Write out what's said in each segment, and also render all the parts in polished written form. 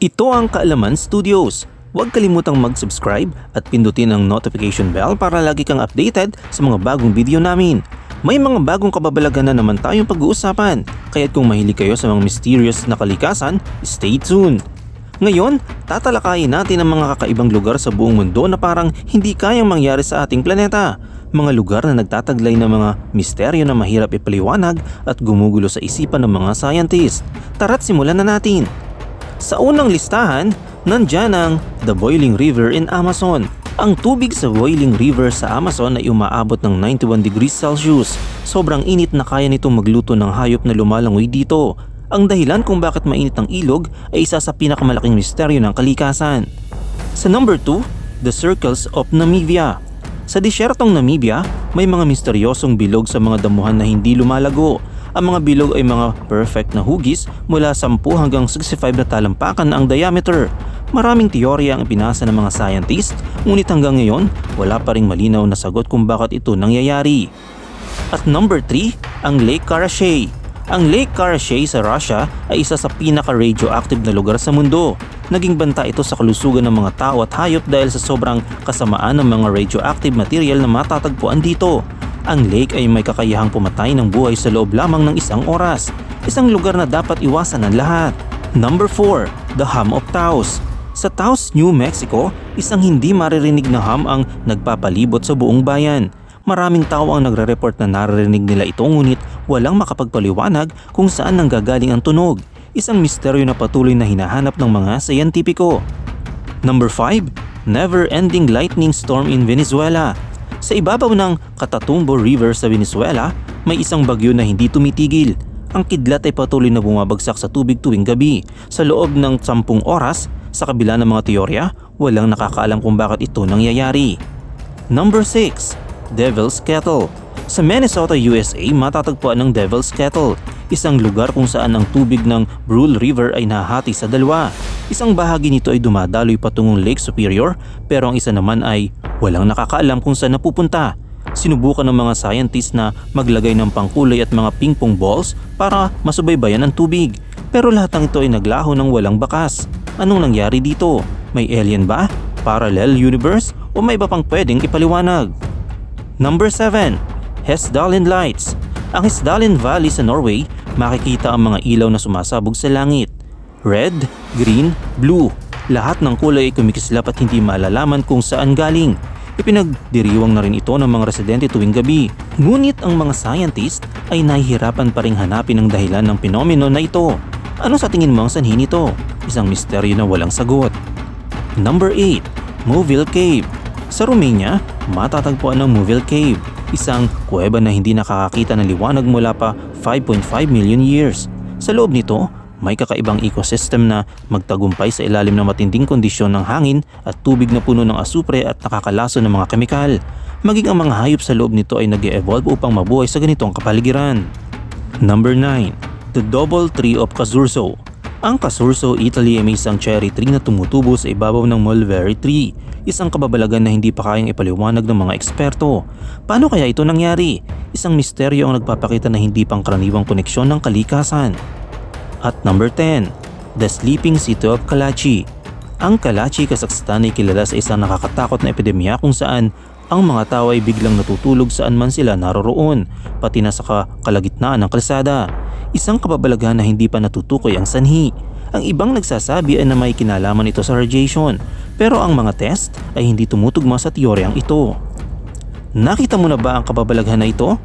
Ito ang Kaalaman Studios. Huwag kalimutang mag-subscribe at pindutin ang notification bell para lagi kang updated sa mga bagong video namin. May mga bagong kababalagan na naman tayong pag-uusapan, kaya't kung mahilig kayo sa mga mysterious na kalikasan, stay tuned! Ngayon, tatalakayin natin ang mga kakaibang lugar sa buong mundo na parang hindi kayang mangyari sa ating planeta. Mga lugar na nagtataglay ng mga misteryo na mahirap ipaliwanag at gumugulo sa isipan ng mga scientist. Tara't simulan na natin! Sa unang listahan, nandyan ang The Boiling River in Amazon. Ang tubig sa Boiling River sa Amazon ay umaabot ng 91 degrees Celsius. Sobrang init na kaya nitong magluto ng hayop na lumalangoy dito. Ang dahilan kung bakit mainit ang ilog ay isa sa pinakamalaking misteryo ng kalikasan. Sa number 2, The Circles of Namibia. Sa disyertong Namibia, may mga misteryosong bilog sa mga damuhan na hindi lumalago. Ang mga bilog ay mga perfect na hugis mula 10 hanggang 65 na talampakan na ang diameter. Maraming teorya ang ipinasa ng mga scientist, ngunit hanggang ngayon wala pa ring malinaw na sagot kung bakit ito nangyayari. At number 3, ang Lake Karachay. Ang Lake Karachay sa Russia ay isa sa pinaka-radioactive na lugar sa mundo. Naging banta ito sa kalusugan ng mga tao at hayop dahil sa sobrang kasamaan ng mga radioactive material na matatagpuan dito. Ang lake ay may kakayahang pumatay ng buhay sa loob lamang ng 1 oras. Isang lugar na dapat iwasan ng lahat. Number 4, The Hum of Taos. Sa Taos, New Mexico, isang hindi maririnig na hum ang nagpapalibot sa buong bayan. Maraming tao ang nagre-report na naririnig nila ito ngunit walang makapagpaliwanag kung saan nanggagaling ang tunog. Isang misteryo na patuloy na hinahanap ng mga siyentipiko. Number 5, Never-ending lightning storm in Venezuela. Sa ibabaw ng Catatumbo River sa Venezuela, may isang bagyo na hindi tumitigil. Ang kidlat ay patuloy na bumabagsak sa tubig tuwing gabi. Sa loob ng 10 oras, sa kabila ng mga teorya, walang nakakaalam kung bakit ito nangyayari. Number 6, Devil's Kettle. Sa Minnesota, USA, matatagpuan ng Devil's Kettle, isang lugar kung saan ang tubig ng Brule River ay nahati sa dalawa. Isang bahagi nito ay dumadaloy patungong Lake Superior, pero ang isa naman ay walang nakakaalam kung saan napupunta. Sinubukan ng mga scientists na maglagay ng pangkulay at mga ping-pong balls para masubaybayan ang tubig. Pero lahat ng ito ay naglaho ng walang bakas. Anong nangyari dito? May alien ba? Parallel universe? O may iba pang pwedeng ipaliwanag? Number 7, Hessdalen Lights. Ang Hessdalen Valley sa Norway, makikita ang mga ilaw na sumasabog sa langit. Red, green, blue. Lahat ng kulay ay kumikislap at hindi malalaman kung saan galing. Ipinagdiriwang na rin ito ng mga residente tuwing gabi. Ngunit ang mga scientist ay nahihirapan pa ring hanapin ang dahilan ng pinomeno na ito. Ano sa tingin mo ang sanhi nito? Isang misteryo na walang sagot. Number 8, Moville Cave. Sa Romania, matatagpuan ng Moville Cave, isang kuweba na hindi nakakakita ng liwanag mula pa 5.5 million years. Sa loob nito, may kakaibang ecosystem na magtagumpay sa ilalim ng matinding kondisyon ng hangin at tubig na puno ng asupre at nakakalaso ng mga kemikal. Maging ang mga hayop sa loob nito ay nag-e-evolve upang mabuhay sa ganitong kapaligiran. Number 9, The Double Tree of Casurso. Ang Casurso, Italy ay may isang cherry tree na tumutubo sa ibabaw ng mulberry tree. Isang kababalagan na hindi pa kayang ipaliwanag ng mga eksperto. Paano kaya ito nangyari? Isang misteryo ang nagpapakita na hindi pangkaraniwang koneksyon ng kalikasan. At number 10, The Sleeping City of Kalachi. Ang Kalachi, Kazakhstan ay kilala sa isang nakakatakot na epidemya kung saan ang mga tao ay biglang natutulog saan man sila naroroon, pati na sa kalagitnaan ng kalsada. Isang kababalaghan na hindi pa natutukoy ang sanhi. Ang ibang nagsasabi ay na may kinalaman ito sa radiation, pero ang mga test ay hindi tumutugma sa teoryang ito. Nakita mo na ba ang kababalaghan na ito?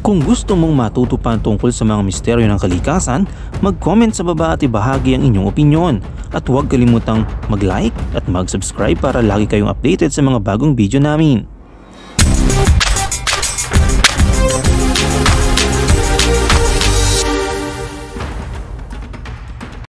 Kung gusto mong matuto pa tungkol sa mga misteryo ng kalikasan, mag-comment sa baba at ibahagi ang inyong opinyon. At huwag kalimutang mag-like at mag-subscribe para lagi kayong updated sa mga bagong video namin.